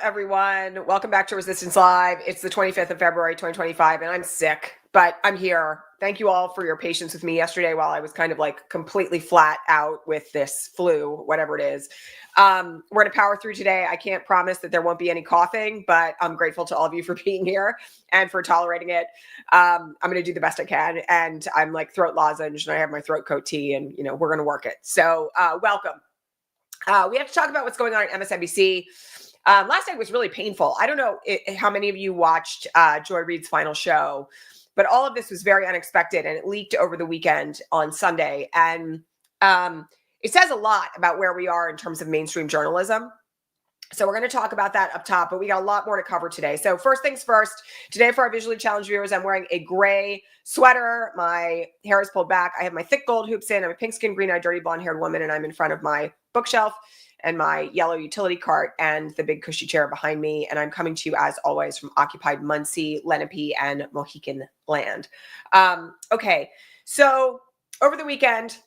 everyone. Welcome back to Resistance Live. It's the 25th of February, 2025, and I'm sick, but I'm here. Thank you all for your patience with me yesterday while I was kind of like completely flat out with this flu, whatever it is. We're going to power through today. I can't promise that there won't be any coughing, but I'm grateful to all of you for being here and for tolerating it. I'm going to do the best I can, and I'm like throat lozenge, and I have my throat coat tea, and we're going to work it. So welcome. We have to talk about what's going on at MSNBC. Last night was really painful. I don't know how many of you watched Joy Reid's final show, but all of this was very unexpected, and it leaked over the weekend on Sunday. And it says a lot about where we are in terms of mainstream journalism. So we're going to talk about that up top, but we got a lot more to cover today. So first things first, today for our visually challenged viewers, I'm wearing a gray sweater. My hair is pulled back. I have my thick gold hoops in. I'm a pink-skinned, green-eyed, dirty blonde-haired woman, and I'm in front of my bookshelf and my yellow utility cart and the big cushy chair behind me. And I'm coming to you, as always, from occupied Muncie, Lenape, and Mohican land. Okay, so over the weekend,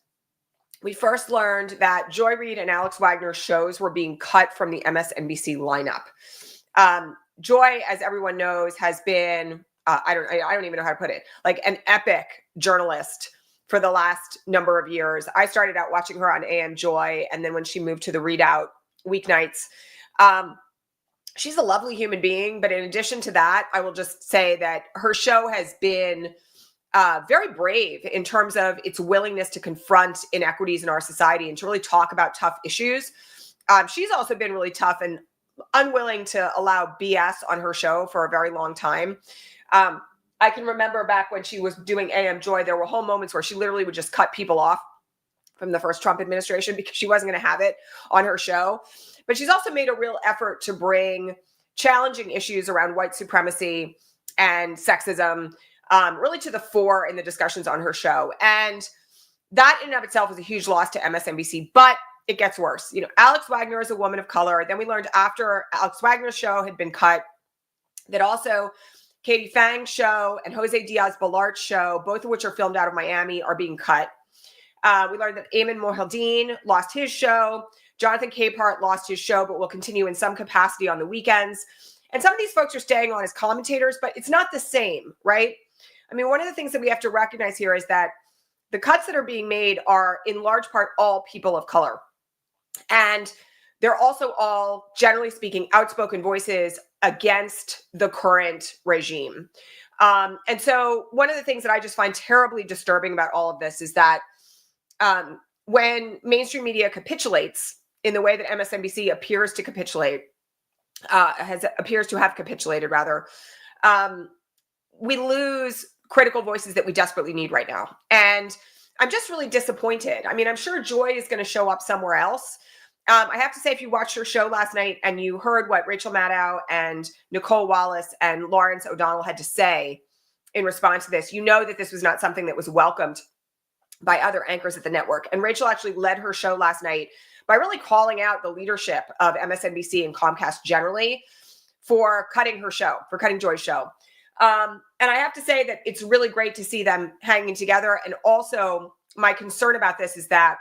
we first learned that Joy Reid and Alex Wagner's shows were being cut from the MSNBC lineup. Joy, as everyone knows, has been, I don't even know how to put it, like an epic journalist for the last number of years. I started out watching her on AM Joy, and then when she moved to the Readout weeknights, she's a lovely human being. But in addition to that, I will just say that her show has been very brave in terms of its willingness to confront inequities in our society and to really talk about tough issues. She's also been really tough and unwilling to allow BS on her show for a very long time. I can remember back when she was doing AM Joy, there were whole moments where she literally would just cut people off from the first Trump administration because she wasn't going to have it on her show. But she's also made a real effort to bring challenging issues around white supremacy and sexism really to the fore in the discussions on her show. And that in and of itself is a huge loss to MSNBC, but it gets worse. Alex Wagner is a woman of color. Then we learned after Alex Wagner's show had been cut that also Katie Fang's show and Jose Diaz-Balart's show, both of which are filmed out of Miami, are being cut. We learned that Ayman Mohyeldin lost his show. Jonathan Capehart lost his show, but will continue in some capacity on the weekends. And some of these folks are staying on as commentators, but it's not the same, right? I mean, one of the things that we have to recognize here is that the cuts that are being made are in large part all people of color. And they're also all, generally speaking, outspoken voices against the current regime. And so one of the things that I just find terribly disturbing about all of this is that when mainstream media capitulates in the way that MSNBC appears to capitulate, appears to have capitulated rather, we lose critical voices that we desperately need right now. And I'm just really disappointed. I mean, I'm sure Joy is going to show up somewhere else. I have to say, if you watched her show last night and you heard what Rachel Maddow and Nicole Wallace and Lawrence O'Donnell had to say in response to this, you know that this was not something that was welcomed by other anchors at the network. And Rachel actually led her show last night by really calling out the leadership of MSNBC and Comcast generally for cutting her show, for cutting Joy's show. And I have to say that it's really great to see them hanging together. And also my concern about this is that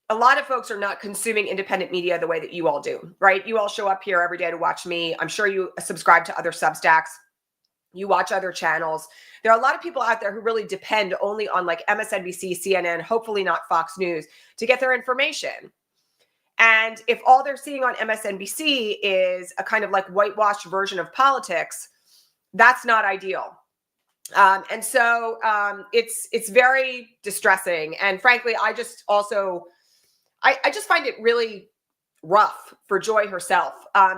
a lot of folks are not consuming independent media the way that you all do, right? You all show up here every day to watch me. I'm sure you subscribe to other Substacks. You watch other channels. There are a lot of people out there who really depend only on like MSNBC, CNN, hopefully not Fox News, to get their information. And if all they're seeing on MSNBC is a kind of like whitewashed version of politics, that's not ideal. And so it's very distressing. And frankly, I just find it really rough for Joy herself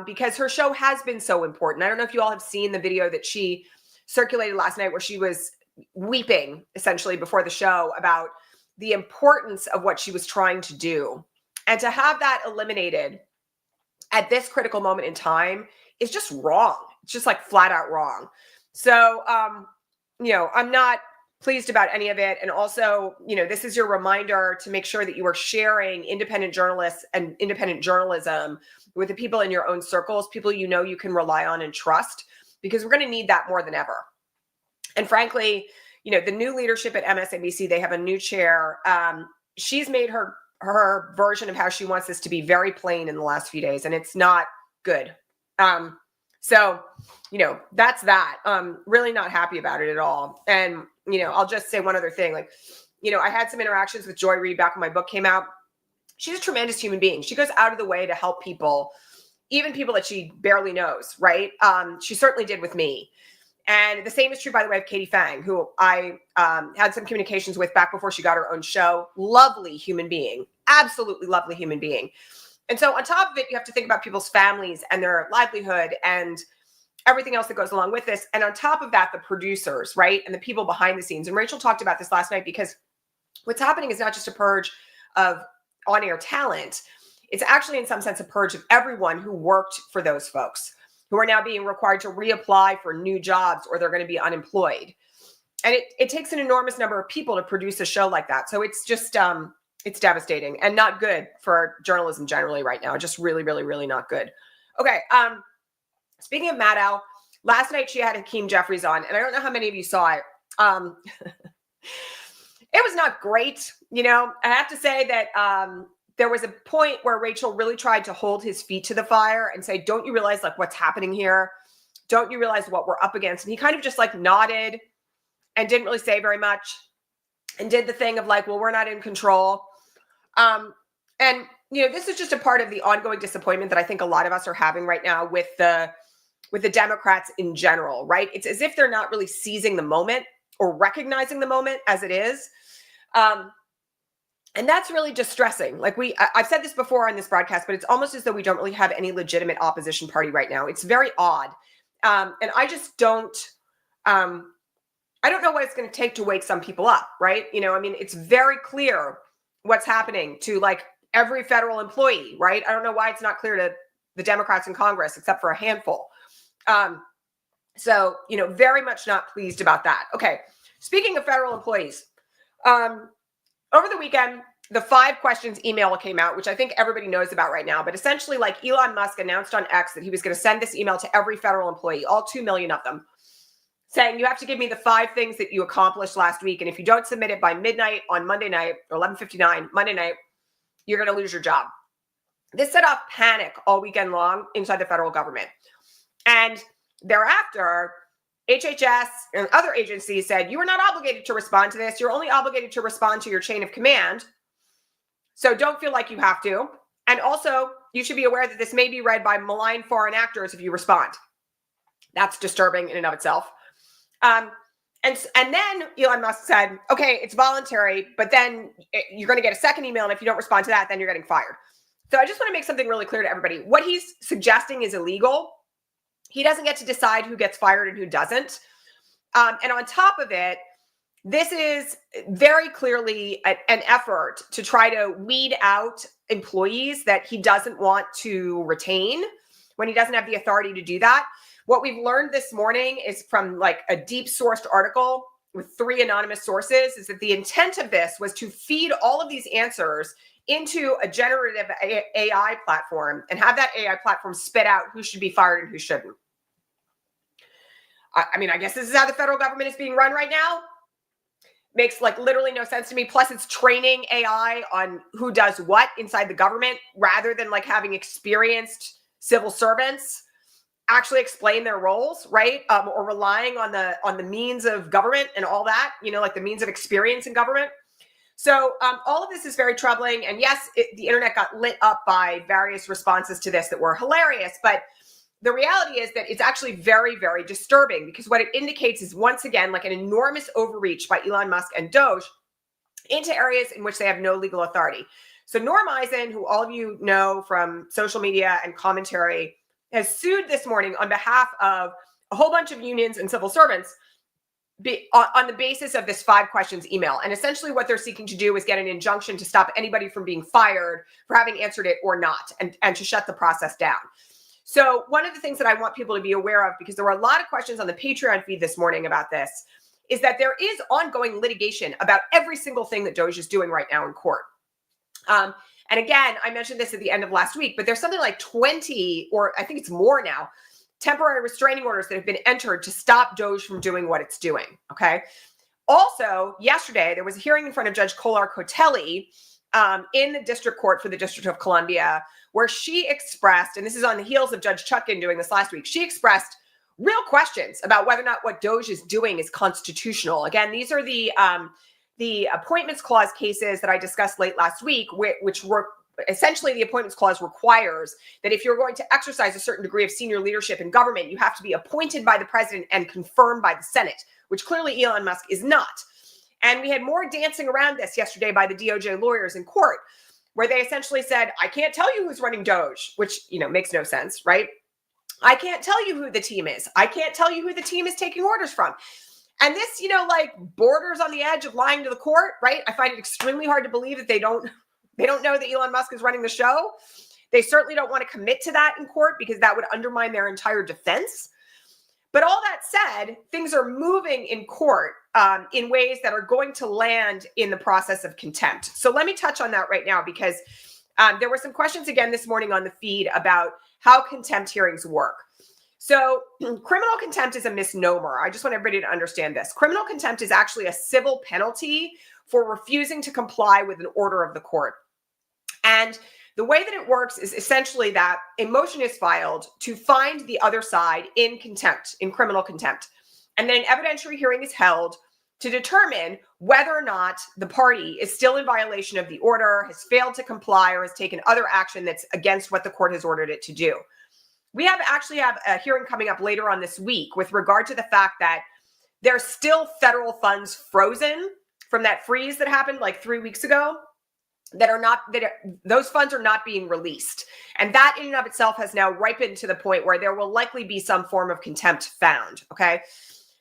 because her show has been so important. I don't know if you all have seen the video that she circulated last night where she was weeping essentially before the show about the importance of what she was trying to do. And to have that eliminated at this critical moment in time is just wrong. It's just like flat out wrong. So, I'm not pleased about any of it. And also, this is your reminder to make sure that you are sharing independent journalists and independent journalism with the people in your own circles, people you can rely on and trust, because we're going to need that more than ever. And frankly, the new leadership at MSNBC, they have a new chair. She's made her version of how she wants this to be very plain in the last few days, and it's not good. So, that's that. Really not happy about it at all. And, I'll just say one other thing. Like, I had some interactions with Joy Reid back when my book came out. She's a tremendous human being. She goes out of the way to help people, even people that she barely knows, right? She certainly did with me. And the same is true, by the way, of Katie Fang, who I had some communications with back before she got her own show. Lovely human being, absolutely lovely human being. And so on top of it, you have to think about people's families and their livelihood and everything else that goes along with this. And on top of that, the producers, right? And the people behind the scenes. And Rachel talked about this last night, because what's happening is not just a purge of on-air talent. It's actually in some sense a purge of everyone who worked for those folks, who are now being required to reapply for new jobs, or they're going to be unemployed. And it takes an enormous number of people to produce a show like that. So it's just, it's devastating and not good for journalism generally right now. Just really, really, really not good. Okay. Speaking of Maddow, last night she had Hakeem Jeffries on, and I don't know how many of you saw it. It was not great. I have to say that there was a point where Rachel really tried to hold his feet to the fire and say, don't you realize like what's happening here? Don't you realize what we're up against? And he kind of just like nodded and didn't really say very much and did the thing of like, well, we're not in control. And this is just a part of the ongoing disappointment that I think a lot of us are having right now with the Democrats in general, right? It's as if they're not really seizing the moment or recognizing the moment as it is. And that's really distressing. Like I've said this before on this broadcast, but it's almost as though we don't really have any legitimate opposition party right now. It's very odd. And I just don't, I don't know what it's going to take to wake some people up, right? It's very clear what's happening to like every federal employee, right? I don't know why it's not clear to the Democrats in Congress, except for a handful. So, very much not pleased about that. Okay. Speaking of federal employees, over the weekend, the 5 questions email came out, which I think everybody knows about right now. But essentially, like Elon Musk announced on X that he was going to send this email to every federal employee, all 2 million of them, saying you have to give me the 5 things that you accomplished last week. And if you don't submit it by midnight on Monday night or 11:59 Monday night, you're going to lose your job. This set off panic all weekend long inside the federal government. And thereafter, HHS and other agencies said, you are not obligated to respond to this. You're only obligated to respond to your chain of command. So don't feel like you have to. And also, you should be aware that this may be read by malign foreign actors if you respond. That's disturbing in and of itself. And then Elon Musk said, okay, it's voluntary, but then you're going to get a second email. And if you don't respond to that, then you're getting fired. So I just want to make something really clear to everybody. What he's suggesting is illegal. He doesn't get to decide who gets fired and who doesn't. And on top of it, this is very clearly an effort to try to weed out employees that he doesn't want to retain when he doesn't have the authority to do that. What we've learned this morning is from like a deep sourced article with 3 anonymous sources is that the intent of this was to feed all of these answers into a generative AI platform and have that AI platform spit out who should be fired and who shouldn't. I guess this is how the federal government is being run right now. Makes like literally no sense to me. Plus it's training AI on who does what inside the government rather than like having experienced civil servants actually explain their roles, right? Or relying on the means of government and all that, like the means of experience in government. So all of this is very troubling. And yes, the internet got lit up by various responses to this that were hilarious, but the reality is that it's actually very, very disturbing because what it indicates is once again, like an enormous overreach by Elon Musk and DOGE into areas in which they have no legal authority. So Norm Eisen, who all of you know from social media and commentary, has sued this morning on behalf of a whole bunch of unions and civil servants on the basis of this 5 questions email. And essentially what they're seeking to do is get an injunction to stop anybody from being fired for having answered it or not, and to shut the process down. So one of the things that I want people to be aware of, because there were a lot of questions on the Patreon feed this morning about this, is that there is ongoing litigation about every single thing that DOGE is doing right now in court. And again, I mentioned this at the end of last week, but there's something like 20, or I think it's more now, temporary restraining orders that have been entered to stop DOGE from doing what it's doing, okay? Also, yesterday, there was a hearing in front of Judge Kolar Kotelly in the district court for the District of Columbia, where she expressed, and this is on the heels of Judge Chutkan doing this last week, she expressed real questions about whether or not what DOGE is doing is constitutional. Again, these are the appointments clause cases that I discussed late last week, which were essentially the appointments clause requires that if you're going to exercise a certain degree of senior leadership in government, you have to be appointed by the president and confirmed by the Senate, which clearly Elon Musk is not. And we had more dancing around this yesterday by the DOJ lawyers in court, where they essentially said, I can't tell you who's running DOGE, which, makes no sense, right? I can't tell you who the team is. I can't tell you who the team is taking orders from. And this, borders on the edge of lying to the court, right? I find it extremely hard to believe that they don't know that Elon Musk is running the show. They certainly don't want to commit to that in court because that would undermine their entire defense. But all that said, things are moving in court in ways that are going to land in the process of contempt. So let me touch on that right now, because there were some questions again this morning on the feed about how contempt hearings work. So criminal contempt is a misnomer. I just want everybody to understand this. Criminal contempt is actually a civil penalty for refusing to comply with an order of the court. And the way that it works is essentially that a motion is filed to find the other side in contempt, in criminal contempt. And then an evidentiary hearing is held to determine whether or not the party is still in violation of the order, has failed to comply, or has taken other action that's against what the court has ordered it to do. We actually have a hearing coming up later on this week with regard to the fact that there's still federal funds frozen from that freeze that happened like 3 weeks ago those funds are not being released. And that in and of itself has now ripened to the point where there will likely be some form of contempt found, okay?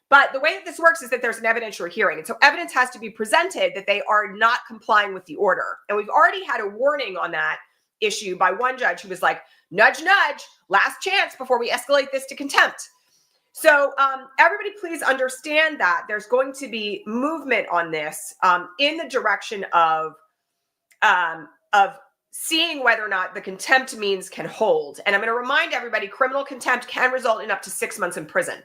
But the way that this works is that there's an evidentiary hearing. And so evidence has to be presented that they are not complying with the order. And we've already had a warning on that issue by one judge who was like, nudge, nudge, last chance before we escalate this to contempt. So everybody please understand that there's going to be movement on this in the direction of seeing whether or not the contempt means can hold. And I'm going to remind everybody, criminal contempt can result in up to 6 months in prison.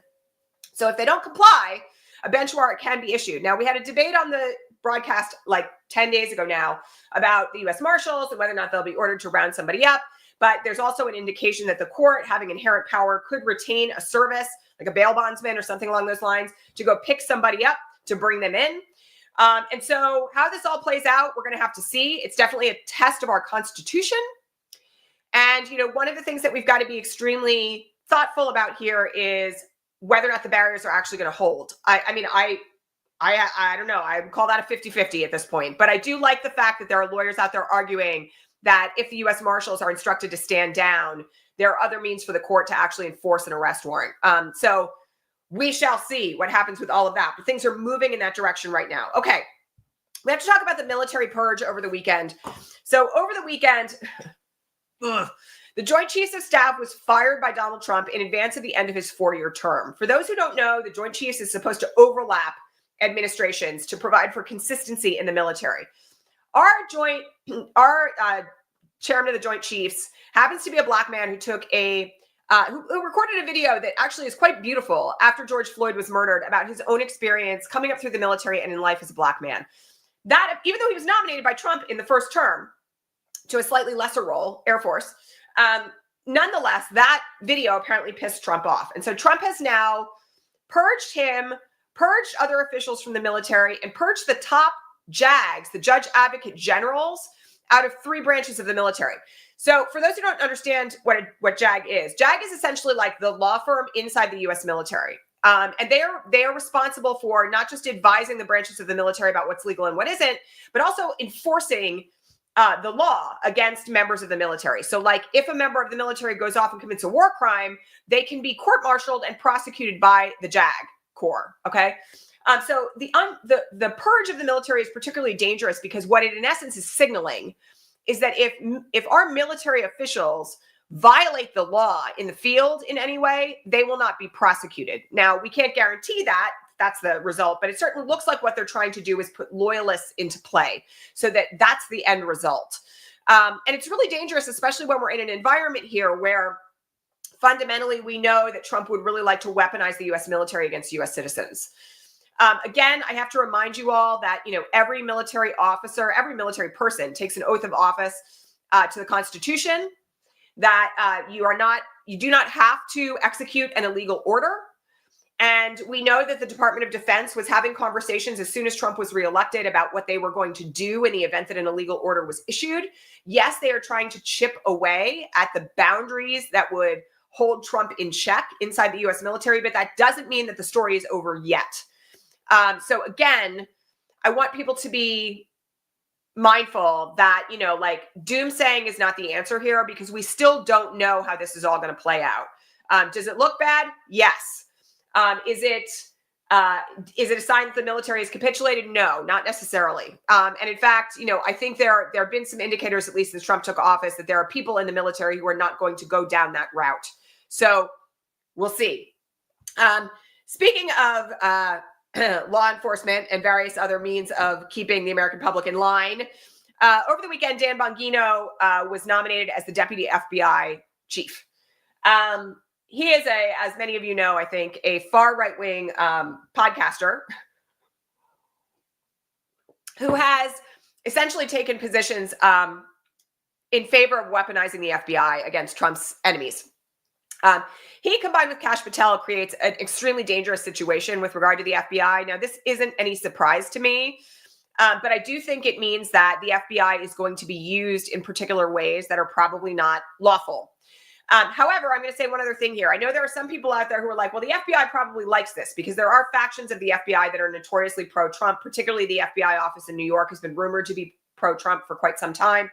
So if they don't comply, a bench warrant can be issued. Now, we had a debate on the broadcast like 10 days ago now about the U.S. Marshals and whether or not they'll be ordered to round somebody up. But there's also an indication that the court, having inherent power, could retain a service, like a bail bondsman or something along those lines, to go pick somebody up to bring them in. And so how this all plays out, we're going to have to see. It's definitely a test of our Constitution. And, one of the things that we've got to be extremely thoughtful about here is whether or not the barriers are actually going to hold. I don't know. I would call that a 50-50 at this point. But I do like the fact that there are lawyers out there arguing that if the U.S. Marshals are instructed to stand down, there are other means for the court to actually enforce an arrest warrant. So we shall see what happens with all of that. But things are moving in that direction right now. Okay. We have to talk about the military purge over the weekend. So over the weekend, the Joint Chiefs of Staff was fired by Donald Trump in advance of the end of his 4-year term. For those who don't know, the Joint Chiefs is supposed to overlap administrations to provide for consistency in the military. Our chairman of the Joint Chiefs happens to be a Black man who took who recorded a video that actually is quite beautiful after George Floyd was murdered about his own experience coming up through the military and in life as a Black man. That, even though he was nominated by Trump in the first term to a slightly lesser role, Air Force, nonetheless, that video apparently pissed Trump off. And so Trump has now purged him, purged other officials from the military, and purged the top JAGs, the Judge Advocate Generals, out of 3 branches of the military. So for those who don't understand what JAG is essentially like the law firm inside the U.S. military. And they are responsible for not just advising the branches of the military about what's legal and what isn't, but also enforcing the law against members of the military. So like if a member of the military goes off and commits a war crime, they can be court-martialed and prosecuted by the JAG Corps, okay? So the purge of the military is particularly dangerous because what it in essence is signaling is that if our military officials violate the law in the field in any way, they will not be prosecuted. Now, we can't guarantee that that's the result, but it certainly looks like what they're trying to do is put loyalists into play so that that's the end result. And it's really dangerous, especially when we're in an environment here where fundamentally we know that Trump would really like to weaponize the U.S. military against U.S. citizens. Again, I have to remind you all that, every military officer, every military person takes an oath of office to the Constitution, that you do not have to execute an illegal order. And we know that the Department of Defense was having conversations as soon as Trump was reelected about what they were going to do in the event that an illegal order was issued. Yes, they are trying to chip away at the boundaries that would hold Trump in check inside the U.S. military, but that doesn't mean that the story is over yet. So again, I want people to be mindful that, doomsaying is not the answer here, because we still don't know how this is all going to play out. Does it look bad? Yes. Is it a sign that the military has capitulated? No, not necessarily. And in fact, I think there have been some indicators, at least since Trump took office, that there are people in the military who are not going to go down that route. So we'll see. Speaking of law enforcement and various other means of keeping the American public in line, over the weekend, Dan Bongino was nominated as the deputy FBI chief. He is as many of you know, I think, a far right-wing podcaster who has essentially taken positions in favor of weaponizing the FBI against Trump's enemies. He, combined with Kash Patel, creates an extremely dangerous situation with regard to the FBI. Now, this isn't any surprise to me, but I do think it means that the FBI is going to be used in particular ways that are probably not lawful. However, I'm going to say one other thing here. I know there are some people out there who are like, well, the FBI probably likes this, because there are factions of the FBI that are notoriously pro-Trump, particularly the FBI office in New York has been rumored to be pro-Trump for quite some time.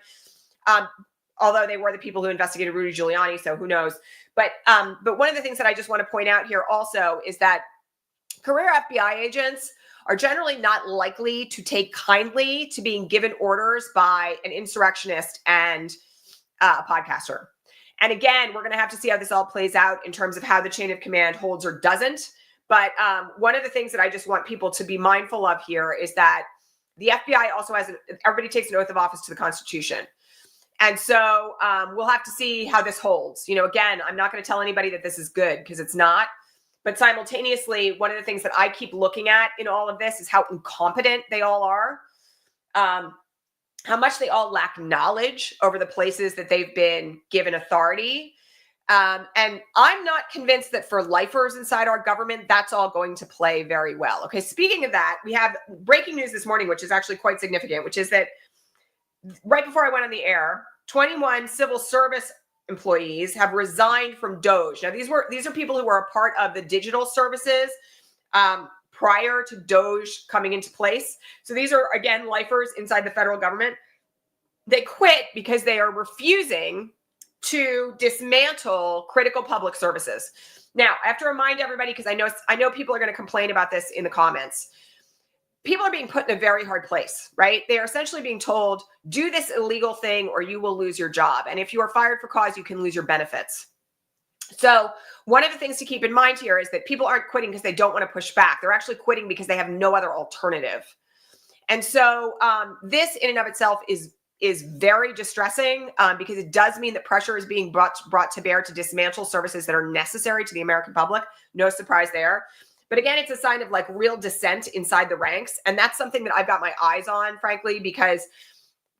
Although they were the people who investigated Rudy Giuliani, so who knows. But one of the things that I just want to point out here also is that career FBI agents are generally not likely to take kindly to being given orders by an insurrectionist and a podcaster. And again, we're going to have to see how this all plays out in terms of how the chain of command holds or doesn't. But one of the things that I just want people to be mindful of here is that the FBI also everybody takes an oath of office to the Constitution. And so we'll have to see how this holds. Again, I'm not going to tell anybody that this is good, because it's not. But simultaneously, one of the things that I keep looking at in all of this is how incompetent they all are. How much they all lack knowledge over the places that they've been given authority. And I'm not convinced that for lifers inside our government, that's all going to play very well. Okay, speaking of that, we have breaking news this morning, which is actually quite significant, which is that right before I went on the air, 21 civil service employees have resigned from DOGE. Now, these are people who were a part of the digital services prior to DOGE coming into place. So these are, again, lifers inside the federal government. They quit because they are refusing to dismantle critical public services. Now, I have to remind everybody, because I know people are going to complain about this in the comments. People are being put in a very hard place, right? They are essentially being told, do this illegal thing or you will lose your job. And if you are fired for cause, you can lose your benefits. So one of the things to keep in mind here is that people aren't quitting because they don't want to push back. They're actually quitting because they have no other alternative. And so this in and of itself is very distressing because it does mean that pressure is being brought to bear to dismantle services that are necessary to the American public. No surprise there. But again, it's a sign of real dissent inside the ranks. And that's something that I've got my eyes on, frankly, because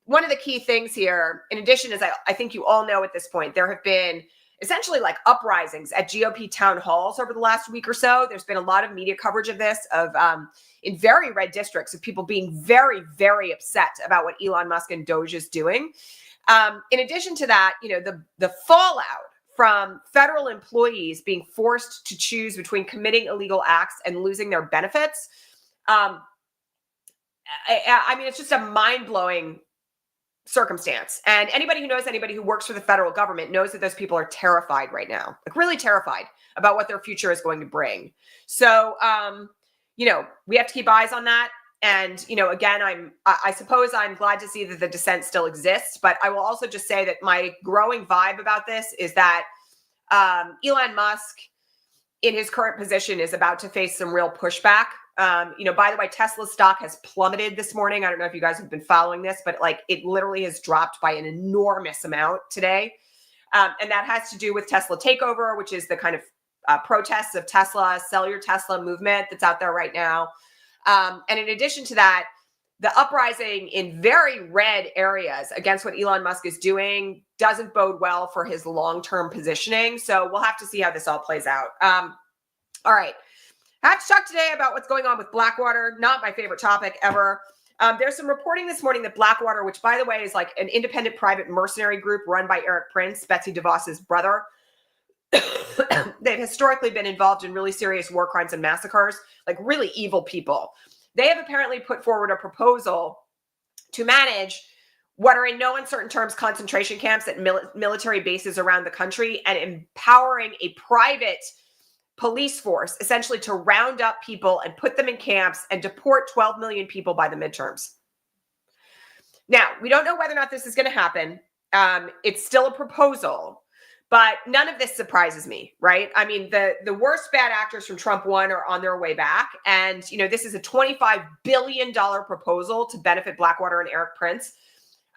one of the key things here, in addition, as I think you all know at this point, there have been essentially uprisings at GOP town halls over the last week or so. There's been a lot of media coverage of this, in very red districts, of people being very, very upset about what Elon Musk and DOGE is doing. In addition to that, the fallout from federal employees being forced to choose between committing illegal acts and losing their benefits. I mean, it's just a mind-blowing circumstance. And anybody who knows anybody who works for the federal government knows that those people are terrified right now, really terrified about what their future is going to bring. So, we have to keep eyes on that. And, again, I suppose I'm glad to see that the dissent still exists, but I will also just say that my growing vibe about this is that Elon Musk in his current position is about to face some real pushback. By the way, Tesla stock has plummeted this morning. I don't know if you guys have been following this, but it literally has dropped by an enormous amount today. And that has to do with Tesla takeover, which is the kind of protests of Tesla, sell your Tesla movement that's out there right now. And in addition to that, the uprising in very red areas against what Elon Musk is doing doesn't bode well for his long-term positioning. So we'll have to see how this all plays out. All right. I have to talk today about what's going on with Blackwater. Not my favorite topic ever. There's some reporting this morning that Blackwater, which by the way is like an independent private mercenary group run by Eric Prince, Betsy DeVos's brother. They've historically been involved in really serious war crimes and massacres, like really evil people. They have apparently put forward a proposal to manage what are in no uncertain terms concentration camps at military bases around the country and empowering a private police force essentially to round up people and put them in camps and deport 12 million people by the midterms. Now, we don't know whether or not this is going to happen. It's still a proposal, but none of this surprises me, right? I mean, the worst bad actors from Trump 1 are on their way back. And, this is a $25 billion proposal to benefit Blackwater and Eric Prince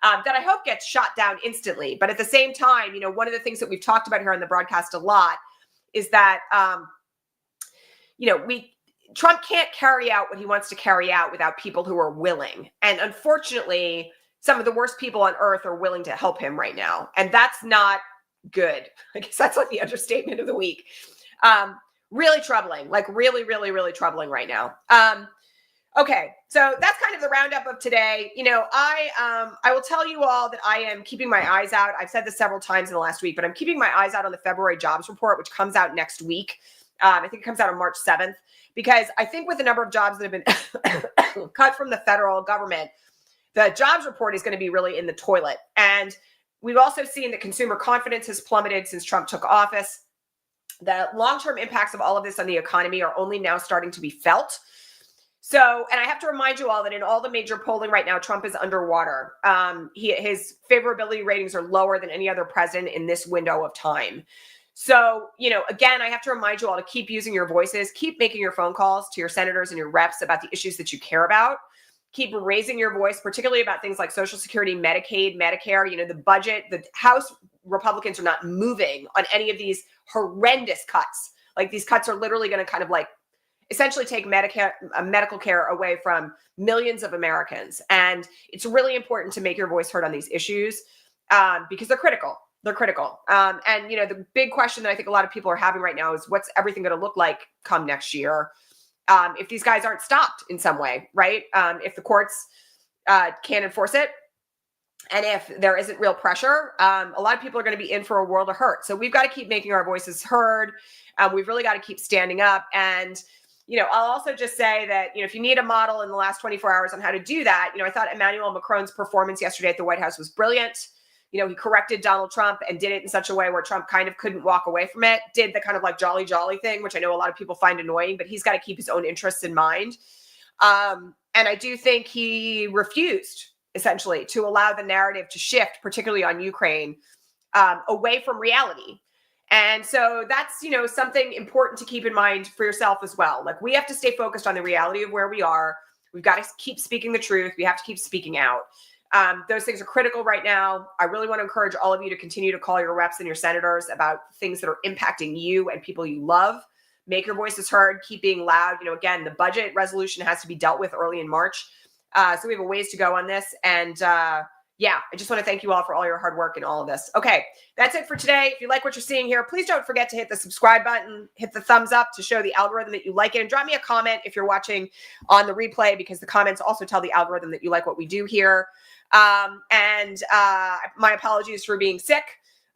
that I hope gets shot down instantly. But at the same time, one of the things that we've talked about here on the broadcast a lot is that, Trump can't carry out what he wants to carry out without people who are willing. And unfortunately, some of the worst people on earth are willing to help him right now. And that's not good. I guess that's like the understatement of the week. Really troubling, like really, really, really troubling right now. Okay, so that's kind of the roundup of today. I will tell you all that I am keeping my eyes out. I've said this several times in the last week, but I'm keeping my eyes out on the February jobs report, which comes out next week. I think it comes out on March 7th, because I think with the number of jobs that have been cut from the federal government, the jobs report is going to be really in the toilet. And we've also seen that consumer confidence has plummeted since Trump took office. The long-term impacts of all of this on the economy are only now starting to be felt. So, and I have to remind you all that in all the major polling right now, Trump is underwater. His favorability ratings are lower than any other president in this window of time. So, again, I have to remind you all to keep using your voices, keep making your phone calls to your senators and your reps about the issues that you care about. Keep raising your voice, particularly about things like Social Security, Medicaid, Medicare, the budget. The House Republicans are not moving on any of these horrendous cuts. Like, these cuts are literally going to kind of like essentially take medical care away from millions of Americans. And it's really important to make your voice heard on these issues because they're critical. They're critical. And, the big question that I think a lot of people are having right now is what's everything going to look like come next year if these guys aren't stopped in some way, right? If the courts can't enforce it and if there isn't real pressure, a lot of people are going to be in for a world of hurt. So we've got to keep making our voices heard. We've really got to keep standing up. And, I'll also just say that, if you need a model in the last 24 hours on how to do that, I thought Emmanuel Macron's performance yesterday at the White House was brilliant. He corrected Donald Trump and did it in such a way where Trump kind of couldn't walk away from it, did the kind of like jolly thing, which I know a lot of people find annoying, but he's got to keep his own interests in mind. And I do think he refused essentially to allow the narrative to shift, particularly on Ukraine, away from reality. And so that's, something important to keep in mind for yourself as well. Like, we have to stay focused on the reality of where we are. We've got to keep speaking the truth. We have to keep speaking out. Those things are critical right now. I really want to encourage all of you to continue to call your reps and your senators about things that are impacting you and people you love. Make your voices heard, keep being loud. Again, the budget resolution has to be dealt with early in March. So we have a ways to go on this. And I just want to thank you all for all your hard work and all of this. Okay, that's it for today. If you like what you're seeing here, please don't forget to hit the subscribe button, hit the thumbs up to show the algorithm that you like it, and drop me a comment if you're watching on the replay, because the comments also tell the algorithm that you like what we do here. My apologies for being sick,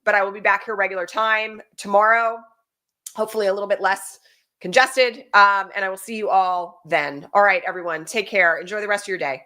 but I will be back here regular time tomorrow, hopefully a little bit less congested. And I will see you all then. All right, everyone, take care. Enjoy the rest of your day.